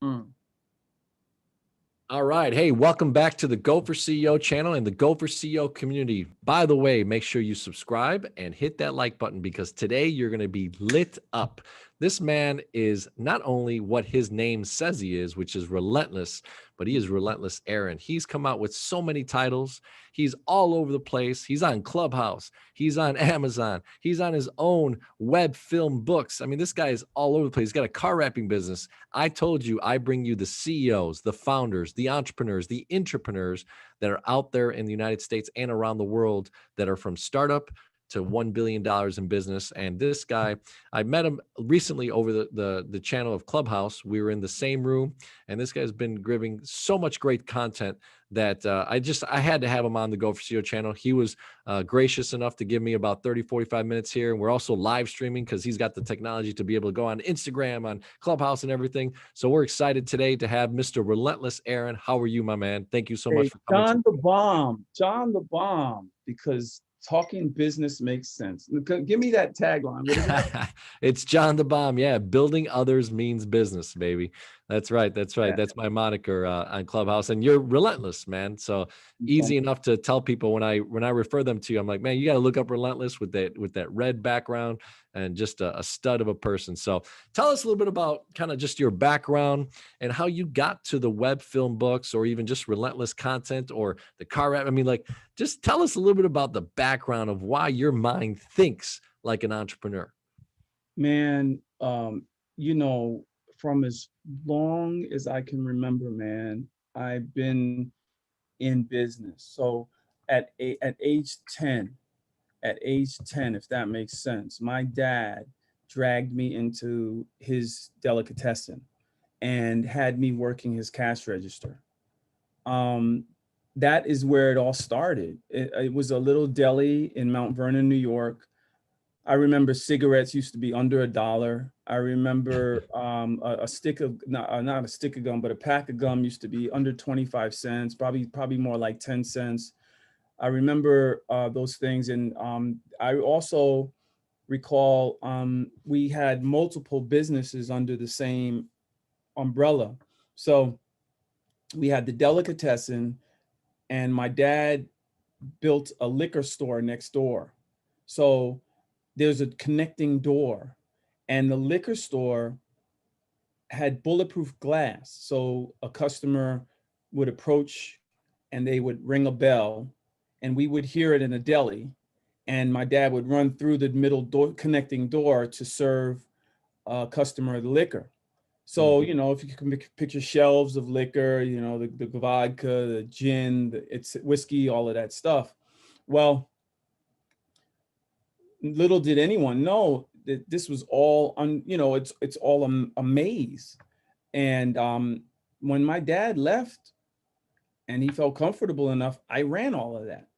Mm. All right. Hey, welcome back to the Go4CEO channel and the Go4CEO community. By the way, make sure you subscribe and hit that like button because today you're going to be lit up. This man is not only what his name says he is, which is relentless, but he is Relentless Aaron. He's come out with so many titles. He's all over the place. He's on Clubhouse. He's on Amazon. He's on his own web film books. I mean, this guy is all over the place. He's got a car wrapping business. I told you, I bring you the CEOs, the founders, the entrepreneurs, the intrapreneurs that are out there in the United States and around the world that are from startup to $1 billion in business. And this guy, I met him recently over the channel of Clubhouse. We were in the same room, and this guy's been giving so much great content that I had to have him on the Go4CEO channel. He was gracious enough to give me about 30, 45 minutes here. And we're also live streaming because he's got the technology to be able to go on Instagram, on Clubhouse and everything. So we're excited today to have Mr. Relentless Aaron. How are you, my man? Thank you so much Hey, for coming. John the Bomb, because talking business makes sense. Give me that tagline. What is it? It's John the Bomb. Yeah. Building others means business, baby. That's right. That's right. Yeah. That's my moniker on Clubhouse. And you're relentless, man. So easy enough to tell people when I refer them to you, I'm like, man, you got to look up Relentless with that red background and just a stud of a person. So tell us a little bit about kind of just your background and how you got to the web film books or even just relentless content or the car wrap. I mean, like, just tell us a little bit about the background of why your mind thinks like an entrepreneur. Man, you know, from as long as I can remember, man, I've been in business. So at age 10, if that makes sense, my dad dragged me into his delicatessen and had me working his cash register. Um, that is where it all started. It was a little deli in Mount Vernon, New York. I remember cigarettes used to be under $1. I remember a stick of not a stick of gum, but a pack of gum used to be under 25 cents, probably more like 10 cents. I remember those things, and I also recall we had multiple businesses under the same umbrella. So we had the delicatessen, and my dad built a liquor store next door. So there's a connecting door, and the liquor store had bulletproof glass. So a customer would approach and they would ring a bell, and we would hear it in a deli. And my dad would run through the middle door, connecting door, to serve a customer the liquor. So, Mhm. you know, if you can picture shelves of liquor, you know, the vodka, the gin, it's whiskey, all of that stuff. Well, little did anyone know that this was all you know, it's all a maze. And when my dad left and he felt comfortable enough, I ran all of that.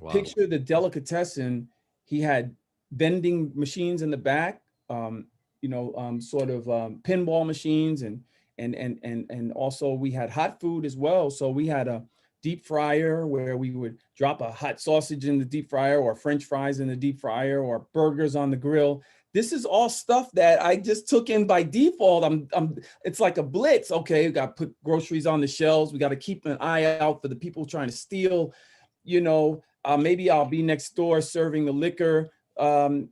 Wow. Picture the delicatessen. He had vending machines in the back, sort of pinball machines, and also we had hot food as well. So we had a deep fryer where we would drop a hot sausage in the deep fryer, or French fries in the deep fryer, or burgers on the grill. This is all stuff that I just took in by default. It's like a blitz. Okay, we got to put groceries on the shelves. We got to keep an eye out for the people trying to steal. You know, maybe I'll be next door serving the liquor. 10,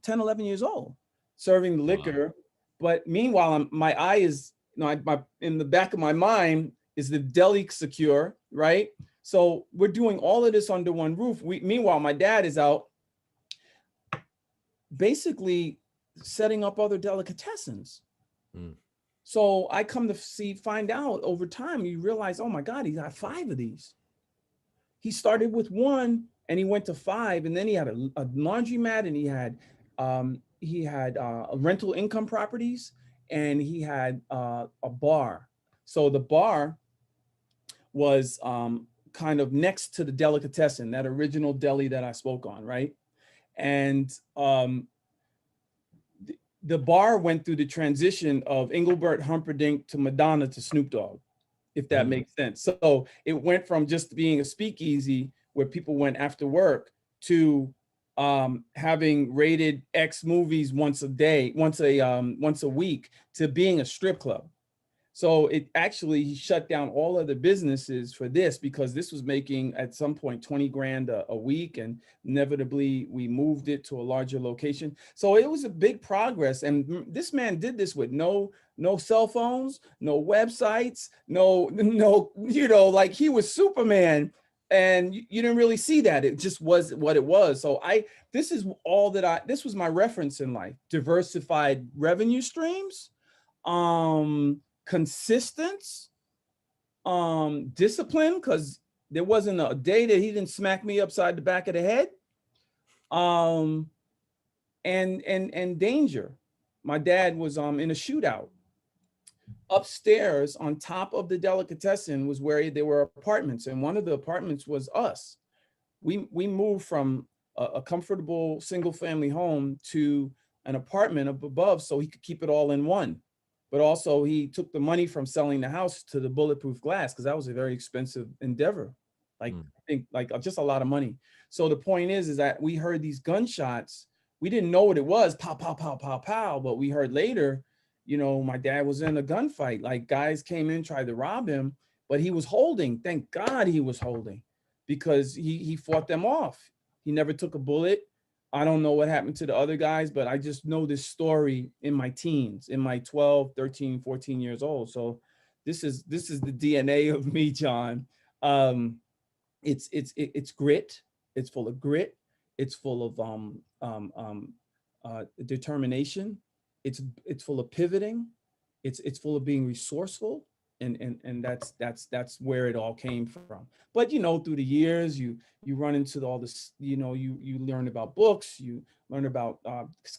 11 years old, serving the Wow. liquor. But meanwhile, my eye is, in the back of my mind is the deli secure, right? So we're doing all of this under one roof. Meanwhile, my dad is out basically setting up other delicatessens. Mm. So I come to find out over time, you realize, oh my God, he got 5 of these. He started with 1 and he went to 5, and then he had a laundromat, and he had rental income properties, and he had a bar. So the bar was kind of next to the delicatessen, that original deli that I spoke on, right? And the bar went through the transition of Engelbert Humperdinck to Madonna to Snoop Dogg, if that Mhm. makes sense. So it went from just being a speakeasy where people went after work to having rated X movies once a day, once a week, to being a strip club. So it actually, he shut down all of the businesses for this because this was making at some point 20 grand a week, and inevitably we moved it to a larger location. So it was a big progress. And this man did this with no cell phones, no websites, no, like he was Superman. And you didn't really see that. It just was what it was. So this is all that this was my reference in life: diversified revenue streams, consistence, discipline, because there wasn't a day that he didn't smack me upside the back of the head, um and danger. My dad was in a shootout. Upstairs on top of the delicatessen was where there were apartments, and one of the apartments was us. We moved from a comfortable single family home to an apartment up above so he could keep it all in one. But also he took the money from selling the house to the bulletproof glass, because that was a very expensive endeavor. Like, Mm. I think like just a lot of money. So the point is that we heard these gunshots. We didn't know what it was, pow, pow, pow, pow, pow. But we heard later, my dad was in a gunfight. Like, guys came in, tried to rob him, but he was holding. Thank God he was holding, because he fought them off. He never took a bullet. I don't know what happened to the other guys, but I just know this story in my teens, in my 12, 13, 14 years old. So this is the DNA of me, John. Um, it's grit. It's full of grit. It's full of determination. It's full of pivoting. It's full of being resourceful, and that's where it all came from. But through the years, you run into all this. You learn about books. You learn about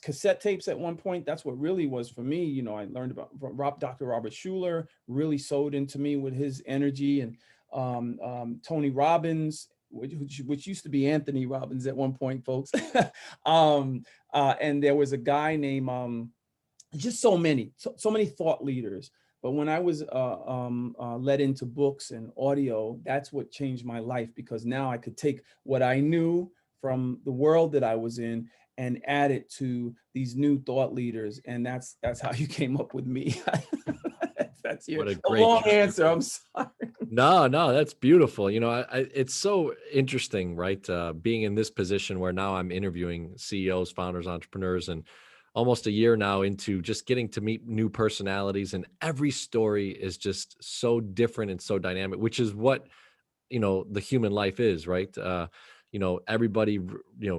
cassette tapes at one point. That's what really was for me. I learned about Dr. Robert Schuller really sewed into me with his energy, and Tony Robbins, which used to be Anthony Robbins at one point, folks. And there was a guy named just so many thought leaders. But when I was led into books and audio, that's what changed my life, because now I could take what I knew from the world that I was in and add it to these new thought leaders, and that's how you came up with me. That's What a a great long journey. answer. I'm sorry. No, that's beautiful. It's so interesting, right? Being in this position where now I'm interviewing CEOs, founders, entrepreneurs, and almost a year now into just getting to meet new personalities, and every story is just so different and so dynamic, which is what the human life is, right? Everybody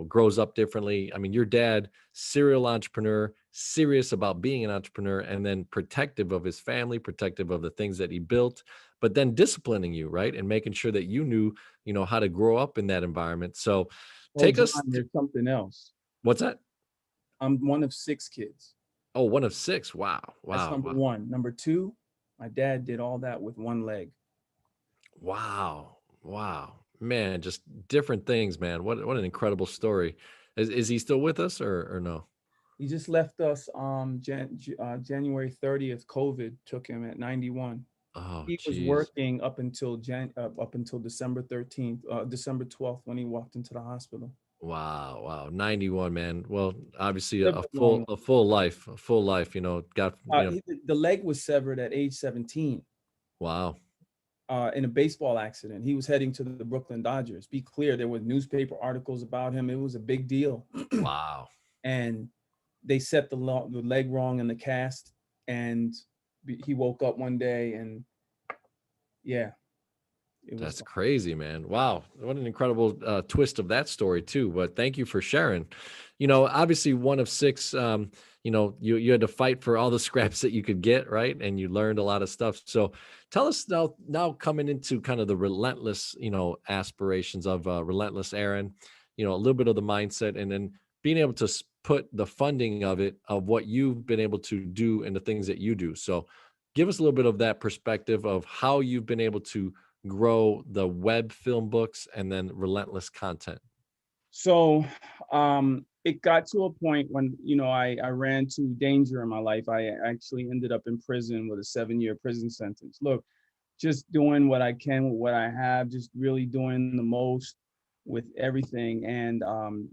grows up differently. I mean, your dad, serial entrepreneur, serious about being an entrepreneur, and then protective of his family, protective of the things that he built, but then disciplining you, right, and making sure that you knew how to grow up in that environment. So Oh, take John, us there's something else. what's that? I'm one of 6 kids. Oh, one of six. Wow, That's wow, number wow. one. Number two, my dad did all that with one leg. Wow. Wow. Man, just different things, man. What an incredible story. Is he still with us or no? He just left us January 30th. COVID took him at 91. Oh, He was geez. working up until December 13th, December 12th, when he walked into the hospital. Wow, wow. 91, man. Well, obviously Lived a a full long a full life, got, the leg was severed at age 17 wow. in a baseball accident. He was heading to the Brooklyn Dodgers. Be clear, there were newspaper articles about him. It was a big deal. Wow. And they set the leg wrong in the cast, and he woke up one day, and yeah, it was That's gone. crazy, man. Wow. What an incredible twist of that story too. But thank you for sharing. Obviously one of six, you had to fight for all the scraps that you could get, right? And you learned a lot of stuff. So tell us now coming into kind of the relentless, aspirations of Relentless Aaron, a little bit of the mindset, and then being able to put the funding of it, of what you've been able to do and the things that you do. So give us a little bit of that perspective of how you've been able to grow the web film books and then relentless content. So it got to a point when I ran to danger in my life. I actually ended up in prison with a 7-year prison sentence. Look, just doing what I can with what I have, just really doing the most. with everything, and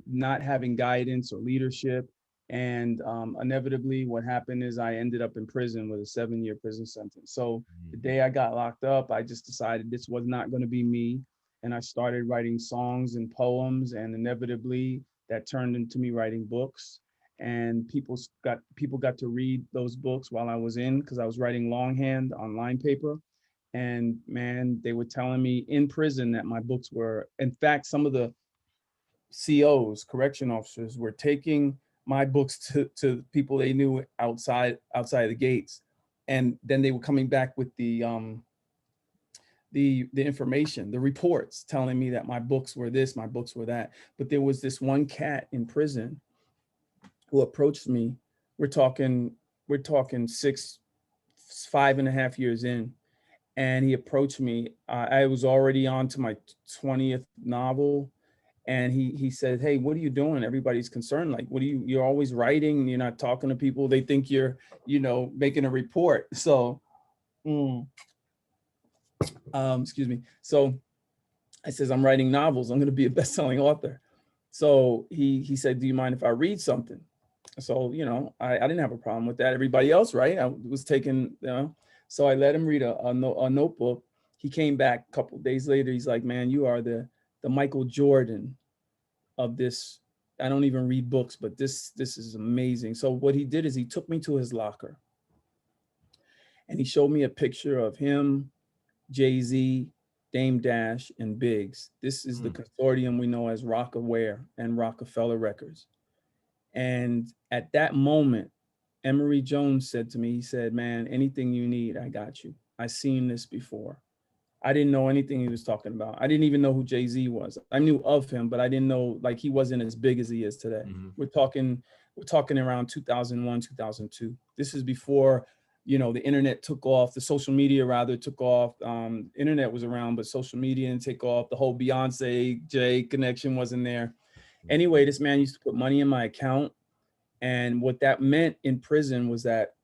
not having guidance or leadership. And inevitably, what happened is I ended up in prison with a 7-year prison sentence. So the Mhm. day I got locked up, I just decided this was not going to be me. And I started writing songs and poems, and inevitably that turned into me writing books. And people got to read those books while I was in, because I was writing longhand on line paper. And man, they were telling me in prison that my books were, in fact, some of the COs, correction officers, were taking my books to people they knew outside the gates. And then they were coming back with the information, the reports telling me that my books were this, my books were that. But there was this one cat in prison who approached me. We're talking, we're talking 5.5 years in, and he approached me. I was already on to my 20th novel, and he said, "Hey, what are you doing? Everybody's concerned. Like, what are you? You're always writing. You're not talking to people. They think you're, making a report." So, mm, excuse me. So I says, "I'm writing novels. I'm going to be a best-selling author." So he said, "Do you mind if I read something?" So, I didn't have a problem with that. Everybody else, right? I was taking, so I let him read a notebook. He came back a couple of days later. He's like, "Man, you are the Michael Jordan of this. I don't even read books, but this is amazing." So what he did is he took me to his locker, and he showed me a picture of him, Jay-Z, Dame Dash, and Biggs. This is the Mm. consortium we know as Rockaware and Rockefeller Records. And at that moment, Emery Jones said to me, he said, "Man, anything you need, I got you. I've seen this before." I didn't know anything he was talking about. I didn't even know who Jay-Z was. I knew of him, but I didn't know, like, he wasn't as big as he is today. Mhm. We're talking around 2001, 2002. This is before, the internet took off, the social media rather took off. Internet was around, but social media didn't take off. The whole Beyonce Jay connection wasn't there. Anyway, this man used to put money in my account. And what that meant in prison was that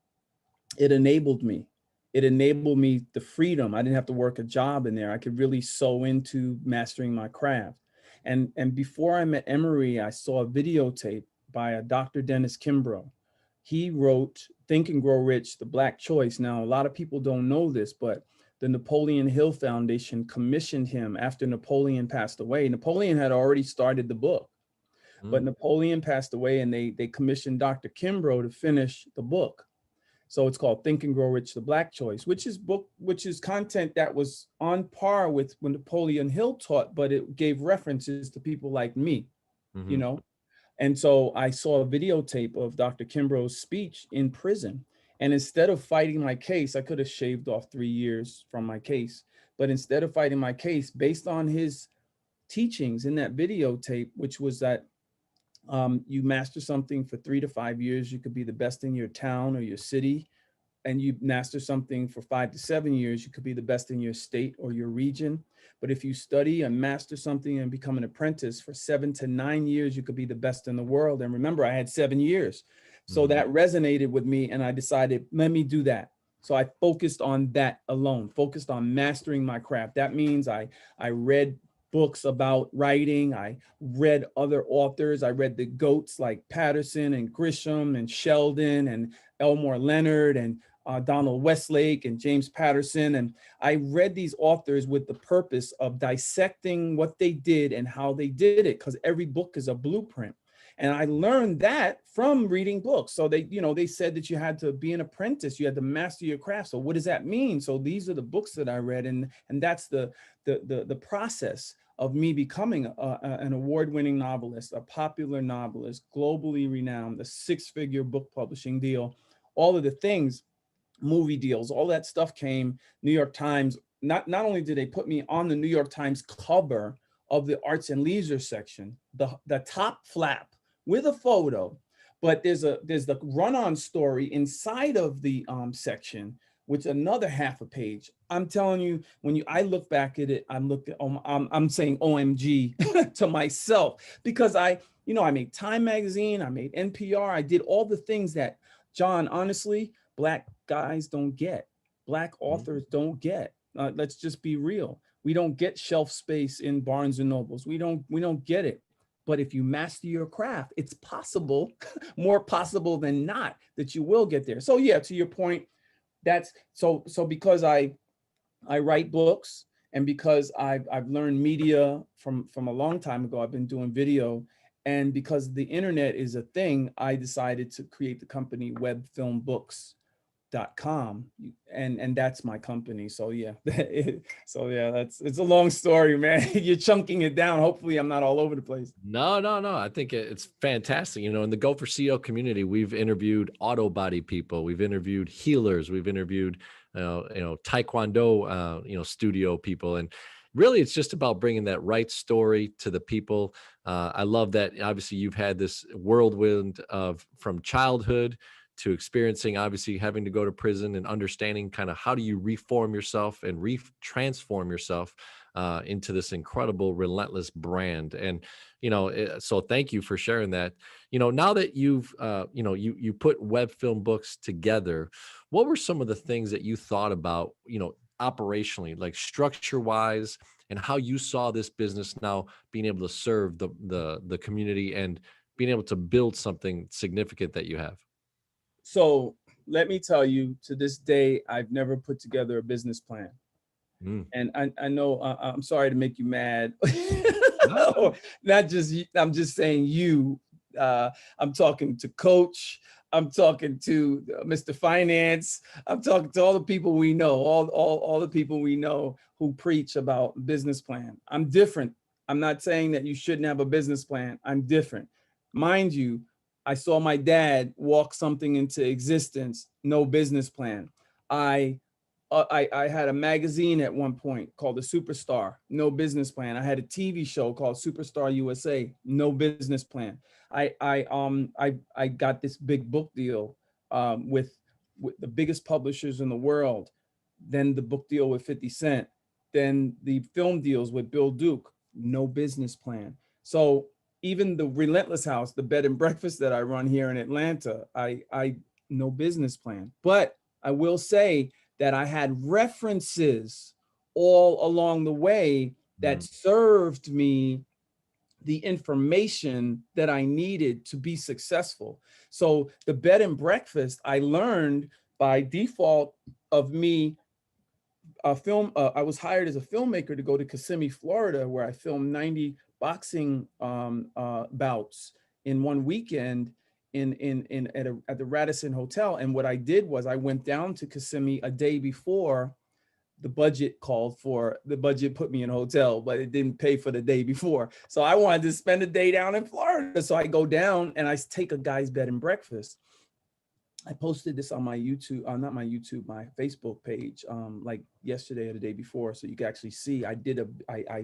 it enabled me. It enabled me the freedom. I didn't have to work a job in there. I could really sew into mastering my craft. And before I met Emery, I saw a videotape by a Dr. Dennis Kimbrough. He wrote Think and Grow Rich, The Black Choice. Now, a lot of people don't know this, but the Napoleon Hill Foundation commissioned him after Napoleon passed away. Napoleon had already started the book, but Mm. Napoleon passed away, and they commissioned Dr. Kimbrough to finish the book. So it's called Think and Grow Rich, The Black Choice, which is content that was on par with what Napoleon Hill taught, but it gave references to people like me, you Mhm. know? And so I saw a videotape of Dr. Kimbrough's speech in prison. And instead of fighting my case, I could have shaved off 3 years from my case. But instead of fighting my case, based on his teachings in that videotape, which was that you master something for 3 to 5 years, you could be the best in your town or your city. And you master something for 5 to 7 years, you could be the best in your state or your region. But if you study and master something and become an apprentice for 7 to 9 years, you could be the best in the world. And remember, I had 7 years. So Mhm. that resonated with me, and I decided, let me do that. So I focused on that alone, focused on mastering my craft. That means I read books about writing. I read other authors. I read the GOATs like Patterson and Grisham and Sheldon and Elmore Leonard and Donald Westlake and James Patterson. And I read these authors with the purpose of dissecting what they did and how they did it, because every book is a blueprint. And I learned that from reading books. So they said that you had to be an apprentice, you had to master your craft. So what does that mean? So these are the books that I read, and that's the process of me becoming an award-winning novelist, a popular novelist, globally renowned, a six-figure book publishing deal, all of the things, movie deals, all that stuff came. New York Times, not only did they put me on the New York Times cover of the arts and leisure section, the top flap with a photo, but there's the run-on story inside of the section, which another half a page. I'm telling you, I look back at it, I'm saying OMG to myself, because I made Time Magazine, I made NPR, I did all the things that, John, honestly, Black guys don't get, Black Mhm. authors don't get. Let's just be real. We don't get shelf space in Barnes and Nobles. We don't get it. But if you master your craft, it's possible, more possible than not, that you will get there. So yeah, to your point, that's so because I write books, and because I've learned media from a long time ago. I've been doing video, and because the internet is a thing, I decided to create the company webfilmbooks.com, and that's my company. So yeah, so yeah, that's it's a long story, man. You're chunking it down. Hopefully I'm not all over the place. No, no, no. I think it's fantastic. You know, in the Go for CEO community, we've interviewed auto body people, we've interviewed healers, we've interviewed, Taekwondo, studio people, and really, it's just about bringing that right story to the people. I love that. Obviously, you've had this whirlwind of from childhood to experiencing, obviously, having to go to prison and understanding kind of how do you reform yourself and transform yourself into this incredible relentless brand. And so thank you for sharing that. Now that you've you put web film books together, what were some of the things that you thought about, operationally, like structure wise, and how you saw this business now being able to serve the community and being able to build something significant that you have? So let me tell you, to this day, I've never put together a business plan. Mm. And I know I'm sorry to make you mad. No. Not just I'm just saying you. I'm talking to Coach. I'm talking to Mr. Finance. I'm talking to all the people we know, all the people we know who preach about business plan. I'm different. I'm not saying that you shouldn't have a business plan. I'm different. Mind you, I saw my dad walk something into existence, no business plan. I I had a magazine at one point called The Superstar, no business plan. I had a TV show called Superstar USA, no business plan. I got this big book deal with the biggest publishers in the world. Then the book deal with 50 Cent. Then the film deals with Bill Duke, no business plan. So even the Relentless House, the bed and breakfast that I run here in Atlanta, I no business plan. But I will say that I had references all along the way that Mm. served me the information that I needed to be successful. So the bed and breakfast I learned by default of me I was hired as a filmmaker to go to Kissimmee, Florida, where I filmed 90 boxing bouts in one weekend at the Radisson Hotel. And what I did was I went down to Kissimmee a day before. The budget put me in a hotel, but it didn't pay for the day before. So I wanted to spend a day down in Florida. So I go down and I take a guy's bed and breakfast. I posted this on my YouTube, not my YouTube, my Facebook page, like yesterday or the day before. So you can actually see I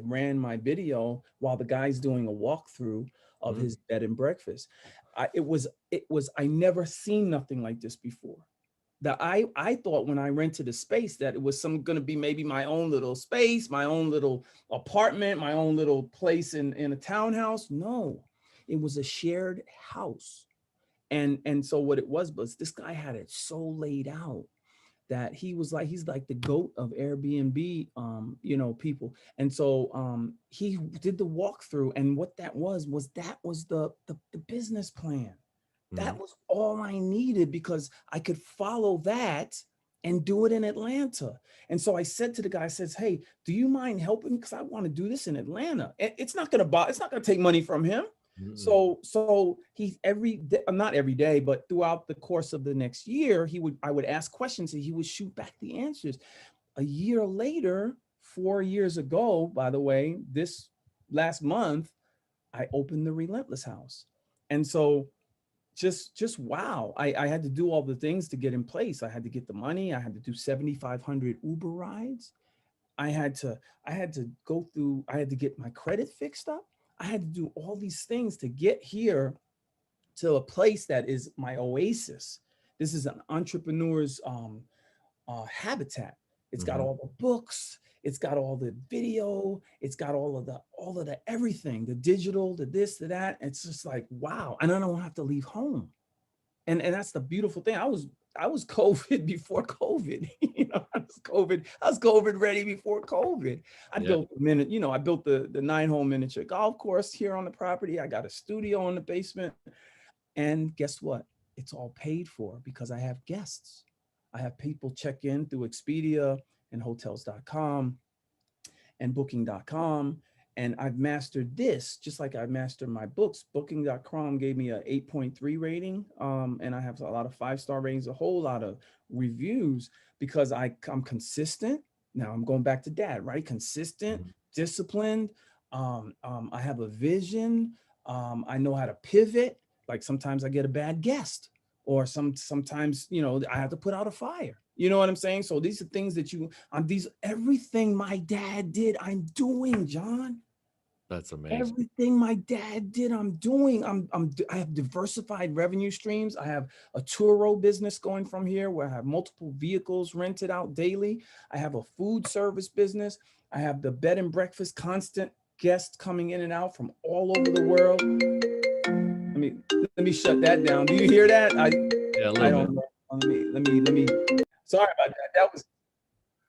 ran my video while the guy's doing a walkthrough of Mm. his bed and breakfast. I never seen nothing like this before. That I thought when I rented a space that it was going to be maybe my own little space, my own little apartment, my own little place in a townhouse. No, it was a shared house. And so what it was this guy had it so laid out that he's like the goat of Airbnb, people. And so he did the walkthrough, and what that was the business plan. That Mm. was all I needed because I could follow that and do it in Atlanta. And so I said to the guy, I says, "Hey, do you mind helping? Because I want to do this in Atlanta. It's not gonna take money from him." Mm. So he every day, not every day, but throughout the course of the next year, I would ask questions and he would shoot back the answers. A year later, 4 years ago, by the way, this last month, I opened the Relentless House. And so just wow. I had to do all the things to get in place. I had to get the money. I had to do 7,500 Uber rides. I had to get my credit fixed up. I had to do all these things to get here to a place that is my oasis. This is an entrepreneur's habitat. It's got Mhm. all the books, it's got all the video, it's got all of the everything, the digital, the this, the that. It's just like wow. And I don't have to leave home. And that's the beautiful thing. I was COVID before COVID. I was COVID ready before COVID. I Yeah. built I built the 9-hole miniature golf course here on the property. I got a studio in the basement. And guess what? It's all paid for because I have guests. I have people check in through Expedia and hotels.com and booking.com. And I've mastered this just like I mastered my books. Booking.com gave me a 8.3 rating. And I have a lot of 5-star ratings, a whole lot of reviews because I'm consistent. Now I'm going back to dad, right? Consistent, Mhm. disciplined. I have a vision. I know how to pivot. Like sometimes I get a bad guest or sometimes, I have to put out a fire. You know what I'm saying? So these are things that everything my dad did, I'm doing, John. That's amazing. Everything my dad did, I'm doing. I have diversified revenue streams. I have a Turo business going from here where I have multiple vehicles rented out daily. I have a food service business. I have the bed and breakfast, constant guests coming in and out from all over the world. Let me shut that down. Do you hear that? Yeah, a I little bit. don't know. Let me. Sorry about that.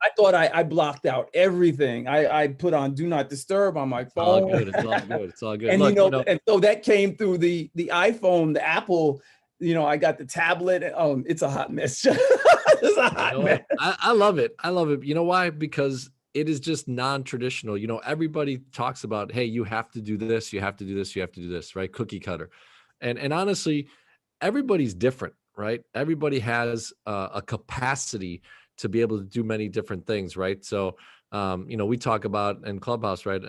I thought I blocked out everything. I put on do not disturb on my It's all phone. good. It's all good. It's all good. And Look, and so that came through the iPhone, the Apple. I got the tablet. It's a hot mess. It's a you hot know mess. what? I love it. I love it. You know why? Because it is just non-traditional. Everybody talks about, hey, you have to do this, you have to do this, you have to do this, right? Cookie cutter. And honestly, everybody's different, right? Everybody has a capacity to be able to do many different things, right? So, we talk about in Clubhouse, right?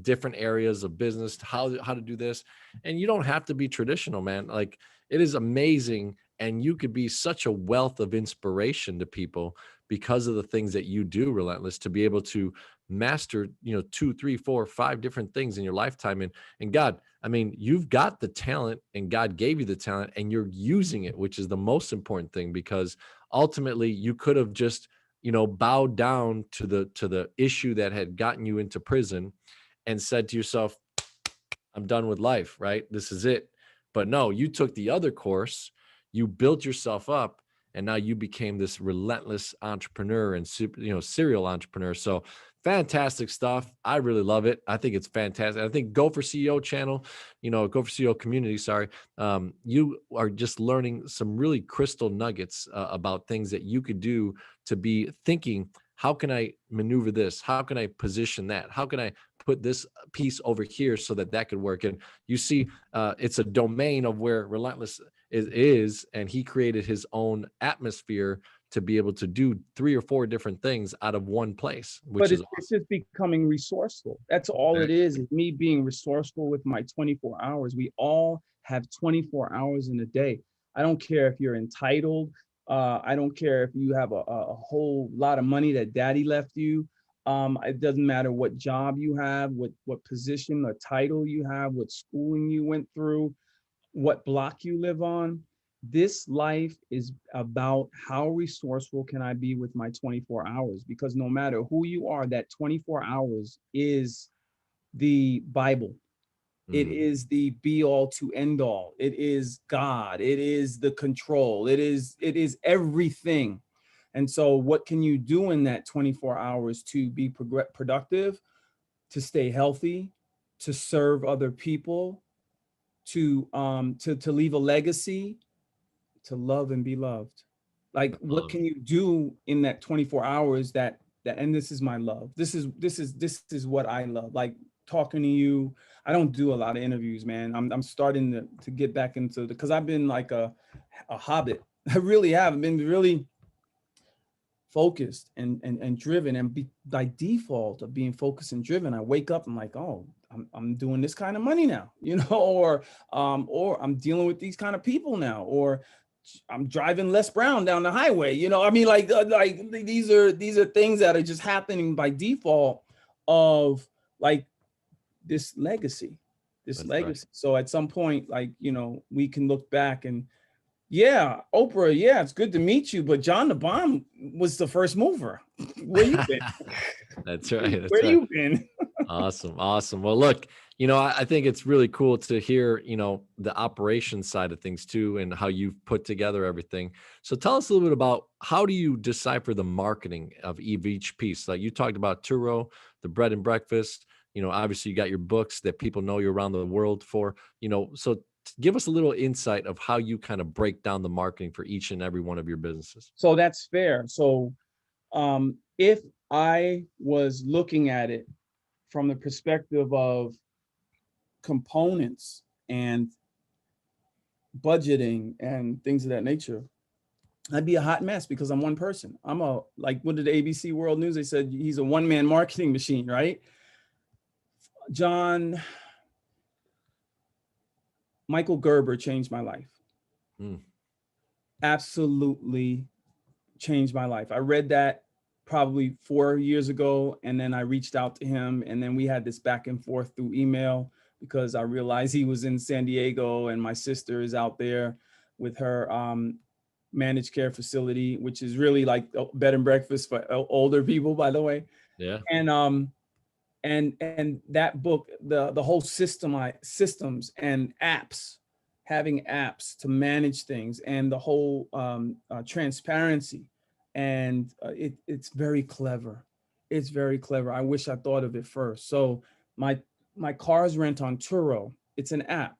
Different areas of business, how to do this, and you don't have to be traditional, man. Like it is amazing, and you could be such a wealth of inspiration to people because of the things that you do, Relentless, to be able to master, 2, 3, 4, 5 different things in your lifetime. And God, I mean, you've got the talent and God gave you the talent and you're using it, which is the most important thing, because ultimately you could have just, bowed down to the issue that had gotten you into prison and said to yourself, I'm done with life, right? This is it. But no, you took the other course, you built yourself up, and now you became this relentless entrepreneur and serial entrepreneur. So fantastic stuff. I really love it. I think it's fantastic. I think Go4CEO channel, Go4CEO community, sorry. You are just learning some really crystal nuggets about things that you could do to be thinking, how can I maneuver this? How can I position that? How can I put this piece over here so that could work? And you see, it's a domain of where Relentless is, and he created his own atmosphere to be able to do 3 or 4 different things out of one place, which But is it's just becoming resourceful. That's all it is me being resourceful with my 24 hours. We all have 24 hours in a day. I don't care if you're entitled. I don't care if you have a whole lot of money that daddy left you. It doesn't matter what job you have, what position or title you have, what schooling you went through, what block you live on. This life is about how resourceful can I be with my 24 hours? Because no matter who you are, that 24 hours is the Bible. It Mhm. is the be all to end all. It is God. It is the control. It is everything. And so what can you do in that 24 hours to be productive, to stay healthy, to serve other people, to leave a legacy, to love and be loved? Like I what love it. can you do in that 24 hours that and this is my love. This is what I love. Like talking to you. I don't do a lot of interviews, man. I'm starting to get back into because I've been like a hobbit. I really have. I've been really focused and driven, and by default of being focused and driven, I wake up, I'm like, oh, I'm doing this kind of money now, or I'm dealing with these kind of people now, or I'm driving Les Brown down the highway, I mean, like these are things that are just happening by default of like this legacy, That's right. So at some point, like, we can look back and yeah, Oprah, yeah, it's good to meet you, but John the Bomb was the first mover. Where you been? That's right. That's Where right. you been? Awesome. Awesome. Well, look, I think it's really cool to hear, the operation side of things too, and how you've put together everything. So tell us a little bit about how do you decipher the marketing of each piece? Like you talked about Turo, the bread and breakfast, obviously you got your books that people know you around the world for, so give us a little insight of how you kind of break down the marketing for each and every one of your businesses. So that's fair. So if I was looking at it from the perspective of components and budgeting and things of that nature, I'd be a hot mess because I'm one person. Like, what did the ABC World News? They said he's a one-man marketing machine, right? John Michael Gerber changed my life. Mm. Absolutely changed my life. I read that probably 4 years ago, and then I reached out to him, and then we had this back and forth through email because I realized he was in San Diego and my sister is out there with her managed care facility, which is really like a bed and breakfast for older people, by the way. Yeah. And that book, the whole systems and apps, having apps to manage things, and the whole transparency, and it's very clever. It's very clever. I wish I thought of it first. So my cars rent on Turo. It's an app.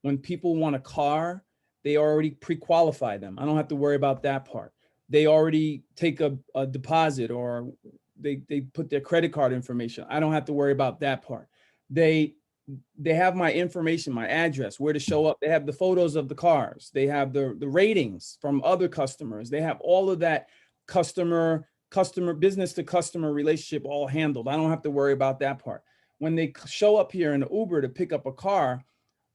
When people want a car, they already pre-qualify them. I don't have to worry about that part. They already take a deposit, or they put their credit card information. I don't have to worry about that part. They have my information, my address, where to show up. They have the photos of the cars. They have the ratings from other customers. They have all of that customer business to customer relationship all handled. I don't have to worry about that part. When they show up here in Uber to pick up a car,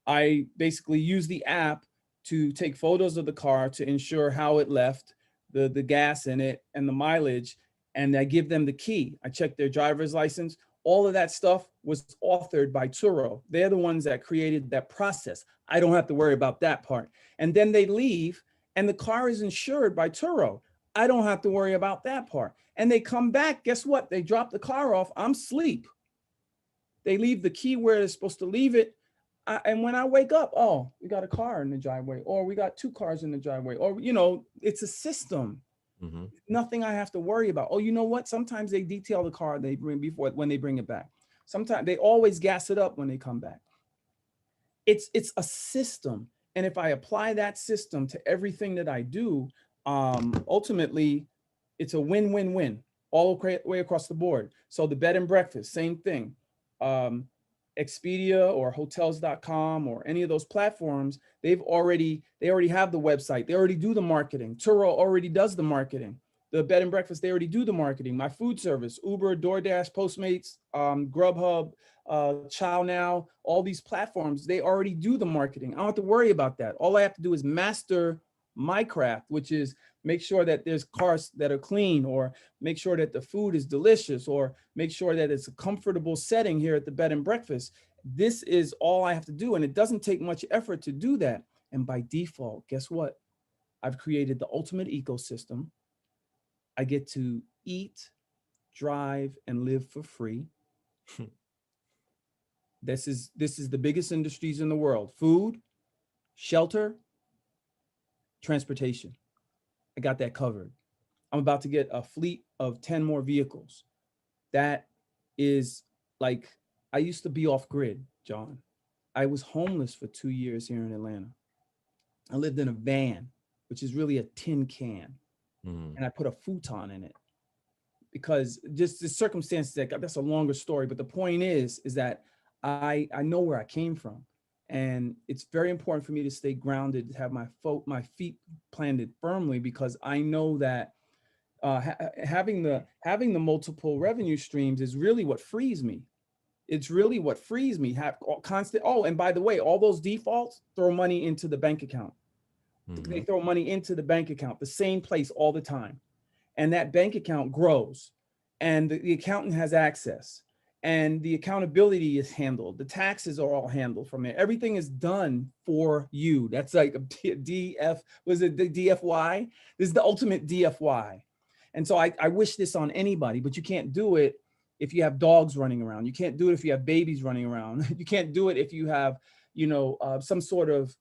I basically use the app to take photos of the car to ensure how it left, the gas in it and the mileage, and I give them the key. I check their driver's license. All of that stuff was authored by Turo. They're the ones that created that process. I don't have to worry about that part. And then they leave and the car is insured by Turo. I don't have to worry about that part. And they come back, guess what? They drop the car off, I'm asleep. They leave the key where they're supposed to leave it. And when I wake up, oh, we got a car in the driveway, or we got 2 cars in the driveway, or, it's a system. Mm-hmm. Nothing I have to worry about. Oh, you know what? Sometimes they detail the car they bring before when they bring it back. Sometimes they always gas it up when they come back. It's a system. And if I apply that system to everything that I do, ultimately it's a win-win-win all the way across the board. So the bed and breakfast, same thing. Expedia or hotels.com or any of those platforms, they already have the website. They already do the marketing. Turo already does the marketing. The bed and breakfast, they already do the marketing. My food service, Uber, DoorDash, Postmates, Grubhub, Chow Now, all these platforms, they already do the marketing. I don't have to worry about that. All I have to do is master my craft, which is make sure that there's cars that are clean, or make sure that the food is delicious, or make sure that it's a comfortable setting here at the bed and breakfast. This is all I have to do. And it doesn't take much effort to do that. And by default, guess what? I've created the ultimate ecosystem. I get to eat, drive, and live for free. This is the biggest industries in the world: food, shelter, transportation. I got that covered. I'm about to get a fleet of 10 more vehicles. That is like, I used to be off grid, John. I was homeless for 2 years here in Atlanta. I lived in a van, which is really a tin can, and I put a futon in it because just the circumstances that's a longer story. But the point is that I know where I came from. And it's very important for me to stay grounded, to have my feet planted firmly, because I know that having the multiple revenue streams is really what frees me. It's really what frees me. Have constant. Oh, and by the way, all those defaults throw money into the bank account. Mm-hmm. They throw money into the bank account, the same place all the time, and that bank account grows, and the accountant has access. And the accountability is handled. The taxes are all handled from there. Everything is done for you. That's like a DF, was it the DFY? This is the ultimate DFY. And so I wish this on anybody, but you can't do it if you have dogs running around. You can't do it if you have babies running around. You can't do it if you have, some sort of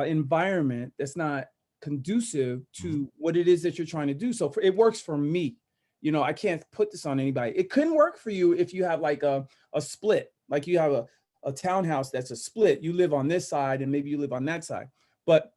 environment that's not conducive Mhm. to what it is that you're trying to do. So it works for me. I can't put this on anybody. It couldn't work for you if you have like a split, like you have a townhouse that's a split. You live on this side and maybe you live on that side. But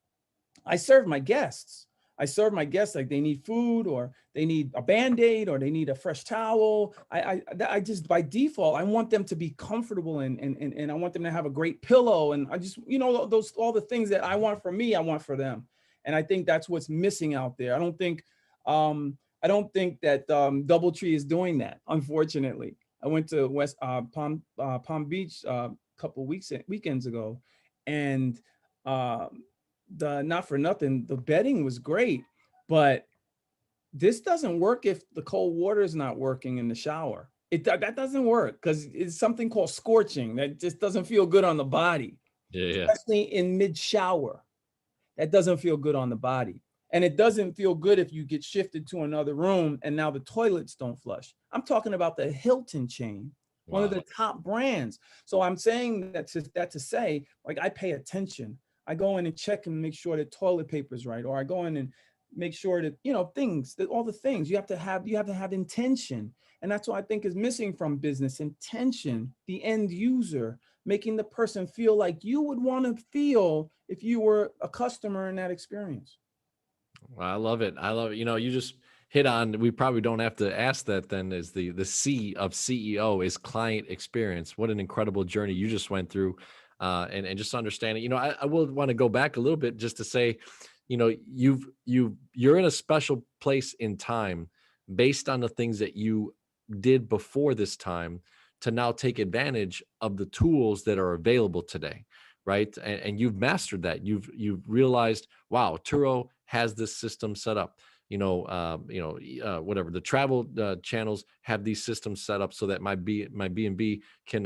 I serve my guests. I serve my guests like they need food or they need a Band-Aid or they need a fresh towel. I just by default, I want them to be comfortable and I want them to have a great pillow. And I just, those all the things that I want for me, I want for them. And I think that's what's missing out there. I don't think that DoubleTree is doing that, unfortunately. I went to West Palm Beach a couple weekends ago, and the not for nothing, the bedding was great, but this doesn't work if the cold water is not working in the shower. That doesn't work because it's something called scorching that just doesn't feel good on the body, Yeah, yeah. especially in mid shower. That doesn't feel good on the body. And it doesn't feel good if you get shifted to another room and now the toilets don't flush. I'm talking about the Hilton chain, one of Wow. the top brands. So I'm saying that to say, like, I pay attention. I go in and check and make sure that toilet paper is right, or I go in and make sure that, things, that all the things you have to have intention. And that's what I think is missing from business: intention, the end user, making the person feel like you would want to feel if you were a customer in that experience. Well, I love it. I love it. You just hit on, we probably don't have to ask that then, is the C of CEO is client experience. What an incredible journey you just went through. And just understanding, I will want to go back a little bit just to say, you're in a special place in time based on the things that you did before this time to now take advantage of the tools that are available today, right? And you've mastered that. You've realized, wow, Turo has this system set up. Whatever the travel channels have these systems set up so that my B&B can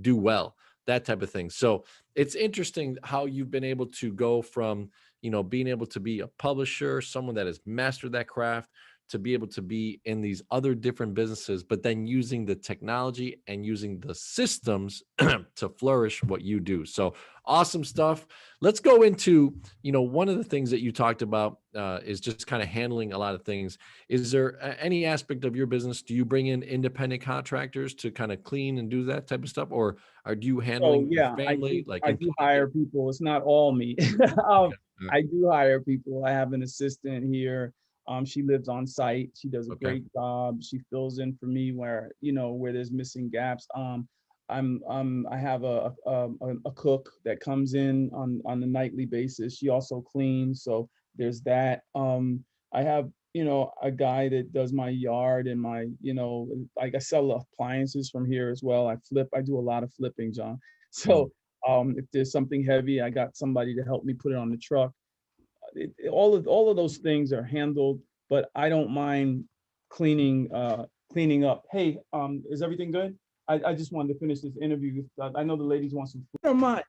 do well, that type of thing. So it's interesting how you've been able to go from being able to be a publisher, someone that has mastered that craft, to be able to be in these other different businesses, but then using the technology and using the systems to flourish what you do. So awesome stuff. Let's go into, one of the things that you talked about is just kind of handling a lot of things. Is there any aspect of your business, do you bring in independent contractors to kind of clean and do that type of stuff? Or are you So handling your yeah, I family, do like I do employee hire engagement? people. It's not all me. Okay. All right. I do hire people. I have an assistant here. She lives on site. She does a Okay. great job. She fills in for me where there's missing gaps. I have a cook that comes in on a nightly basis. She also cleans, so there's that. I have a guy that does my yard and like I sell appliances from here as well. I do a lot of flipping, John. Mm. So if there's something heavy, I got somebody to help me put it on the truck. All of those things are handled, but I don't mind cleaning up. Hey, is everything good? I just wanted to finish this interview. I know the ladies want some food. Never mind.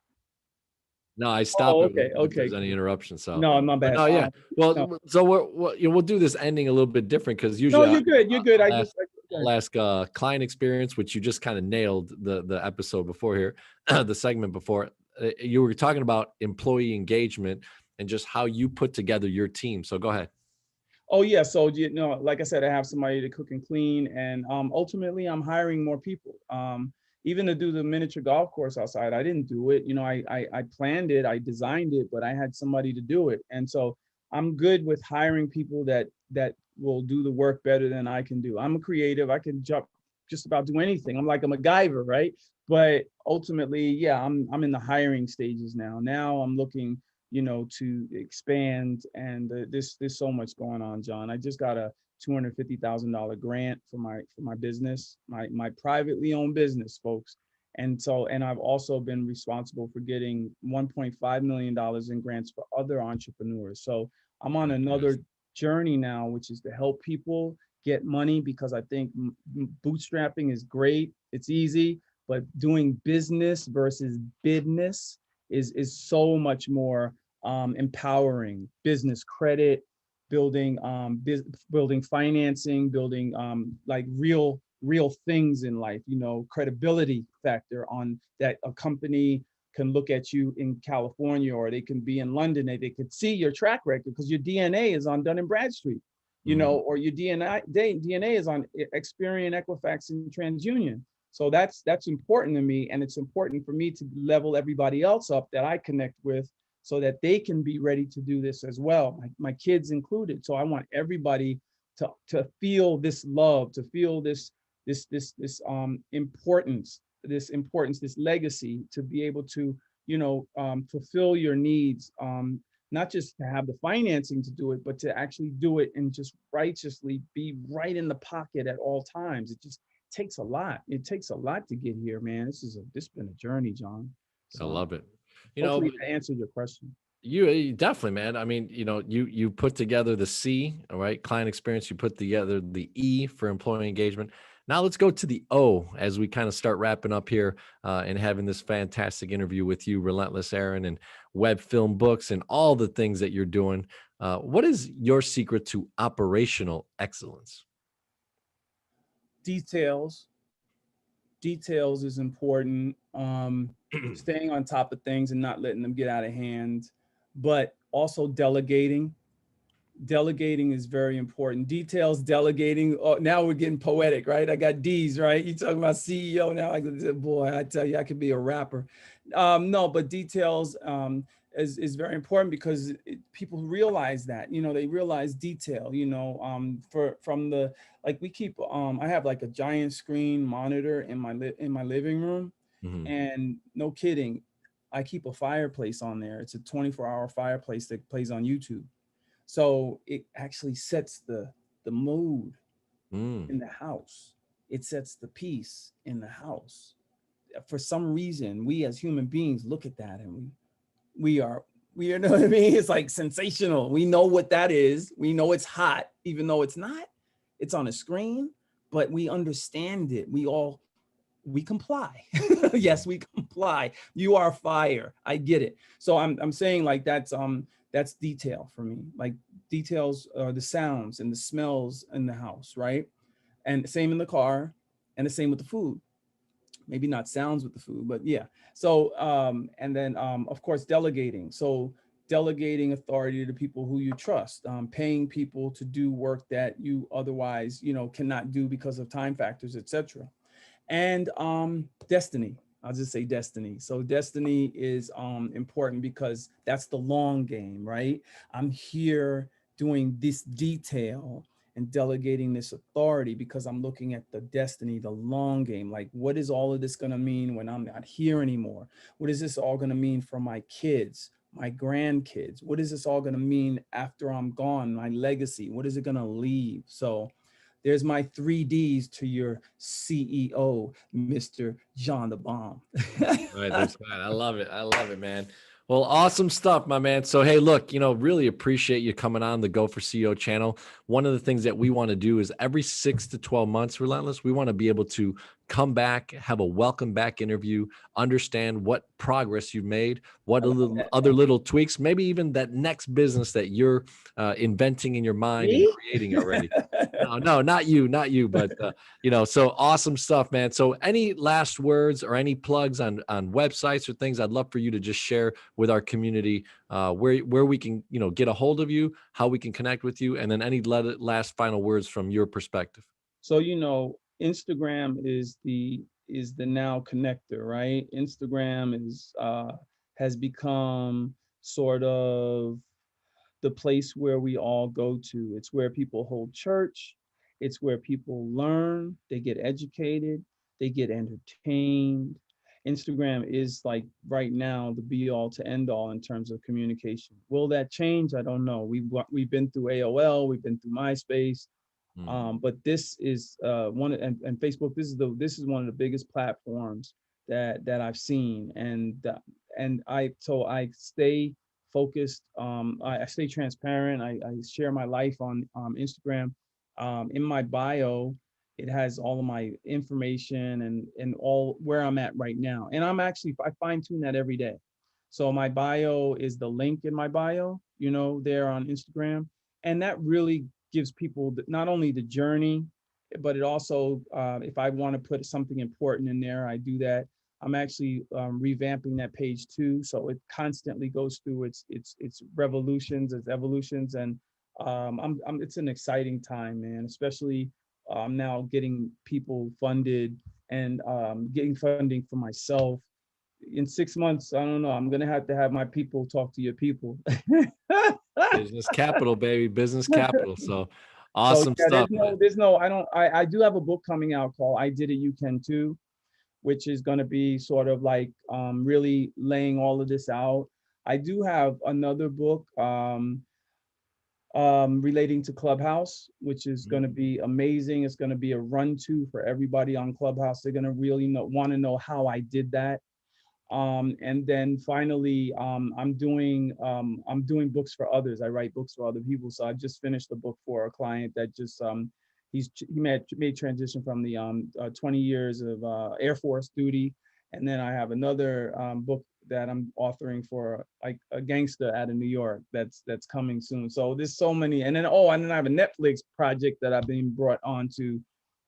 No, I stop Oh, it okay, if okay, there's any cool. interruption. So, No, my but bad. no, yeah. No, Well, so we'll do this ending a little bit different because no, usually you're good. You're good. I'll ask, I'll ask client experience, which you just kind of nailed the episode before here, the segment before. You were talking about employee engagement and just how you put together your team. So go ahead. Oh yeah, so like I said, I have somebody to cook and clean, and ultimately I'm hiring more people. Even to do the miniature golf course outside, I didn't do it. I planned it, I designed it, but I had somebody to do it, and so I'm good with hiring people that will do the work better than I can do. I'm a creative; I can just about do anything. I'm like a MacGyver, right? But ultimately, yeah, I'm in the hiring stages now. Now I'm looking to expand. And there's so much going on, John. I just got a $250,000 grant for my business, my privately owned business, folks. And I've also been responsible for getting $1.5 million in grants for other entrepreneurs. So I'm on another Fantastic. journey now, which is to help people get money, because I think bootstrapping is great. It's easy, but doing business versus business is so much more empowering. Business credit, building building financing, building like real things in life, you know, credibility factor on that a company can look at you in California, or they can be in London, and they could see your track record because your DNA is on Dun and Bradstreet, you know, Mm. or your DNA is on Experian, Equifax, and TransUnion. So that's important to me, and it's important for me to level everybody else up that I connect with, so that they can be ready to do this as well, my kids included. So I want everybody to feel this love, to feel this importance, this legacy, to be able to, you know, fulfill your needs, not just to have the financing to do it, but to actually do it and just righteously be right in the pocket at all times. It just takes a lot. It takes a lot to get here, man. This has been a journey, John. I So love it. You know, hopefully that answered your question. you definitely, man. I mean, you put together the C, all right, client experience. You put together the E for employee engagement. Now let's go to the O as we kind of start wrapping up here and having this fantastic interview with you, Relentless Aaron, and web film books and all the things that you're doing. What is your secret to operational excellence? Details. Details is important. Staying on top of things and not letting them get out of hand, but also delegating. Delegating is very important. Details, delegating. Oh, now we're getting poetic, right? I got D's, right? You talking about CEO now? Boy, I tell you, I could be a rapper. No, but details is very important because people realize that. You know, they realize detail. You know, from the, like, we keep. I have like a giant screen monitor in my living room, Mhm. and no kidding, I keep a fireplace on there. It's a 24-hour fireplace that plays on YouTube, so it actually sets the mood Mm. in the house. It sets the peace in the house. For some reason, we as human beings look at that and we are we, you know what I mean? It's like sensational. We know what that is. We know it's hot, even though it's not. It's on a screen, but we understand it. We comply. Yes, we comply. You are fire. I get it. So I'm saying, like, that's detail for me. Like, details are the sounds and the smells in the house, right? And same in the car, and the same with the food. Maybe not sounds with the food, but yeah. So and then of course delegating. So delegating authority to people who you trust, paying people to do work that you otherwise, you know, cannot do because of time factors, etc. And destiny. I'll just say destiny. So destiny is important because that's the long game, right? I'm here doing this detail and delegating this authority because I'm looking at the destiny, the long game. Like, what is all of this going to mean when I'm not here anymore? What is this all going to mean for my kids, my grandkids? What is this all going to mean after I'm gone? My legacy, what is it going to leave? So there's my 3Ds to your CEO, Mr. John the Bomb. Right, there's that. I love it. I love it, man. Well, awesome stuff, my man. So, hey, look, really appreciate you coming on the Go for CEO channel. One of the things that we want to do is every 6 to 12 months, Relentless, we want to be able to come back, have a welcome back interview, understand what progress you've made, what I love that. other little tweaks, maybe even that next business that you're inventing in your mind and Me? creating already. No, not you, not you, but so awesome stuff, man. So any last words or any plugs on websites or things I'd love for you to just share with our community, where we can, get a hold of you, how we can connect with you, and then any last final words from your perspective. So, Instagram is the now connector, right? Instagram is has become sort of the place where we all go to. It's where people hold church. It's where people learn, they get educated, they get entertained. Instagram is, like, right now the be all to end all in terms of communication. Will that change? I don't know. We've been through AOL, we've been through MySpace, Mm. but this is and Facebook. This is one of the biggest platforms that I've seen, and I stay focused. I stay transparent. I share my life on Instagram. In my bio, it has all of my information and all where I'm at right now. And I fine tune that every day. So my bio is the link in my bio, there on Instagram. and that really gives people not only the journey, but it also, if I want to put something important in there, I do that. I'm actually revamping that page too, so it constantly goes through its revolutions, its evolutions, and it's an exciting time, man. Especially now getting people funded and getting funding for myself. In 6 months, I don't know. I'm gonna have to have my people talk to your people. Business capital, baby, business capital. So So awesome yeah, stuff, man. I do have a book coming out called I Did It, You Can Too, which is going to be sort of like really laying all of this out. I do have another book relating to Clubhouse, which is Mhm. going to be amazing. It's going to be a run to for everybody on Clubhouse. They're going to really want to know how I did that. And then finally, I'm doing books for others. I write books for other people. So I just finished a book for a client that just he made transition from the 20 years of Air Force duty, and then I have another book that I'm authoring for like a gangster out of New York that's coming soon. So there's so many, and then I have a Netflix project that I've been brought on to.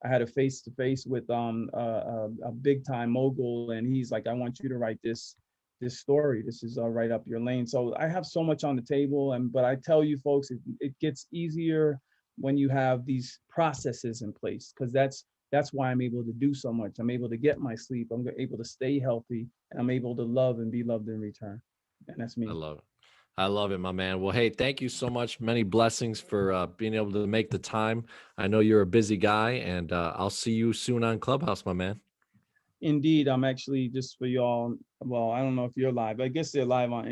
I had a face to face with a big time mogul, and he's like, "I want you to write this story. This is right up your lane." So I have so much on the table, but I tell you, folks, it gets easier when you have these processes in place, because that's why I'm able to do so much. I'm able to get my sleep. I'm able to stay healthy, and I'm able to love and be loved in return. And that's I me. love it. I love it, my man. Well, hey, thank you so much. Many blessings for being able to make the time. I know you're a busy guy, and I'll see you soon on Clubhouse, my man. Indeed, I'm actually just for y'all. Well, I don't know if you're live. I guess they're live on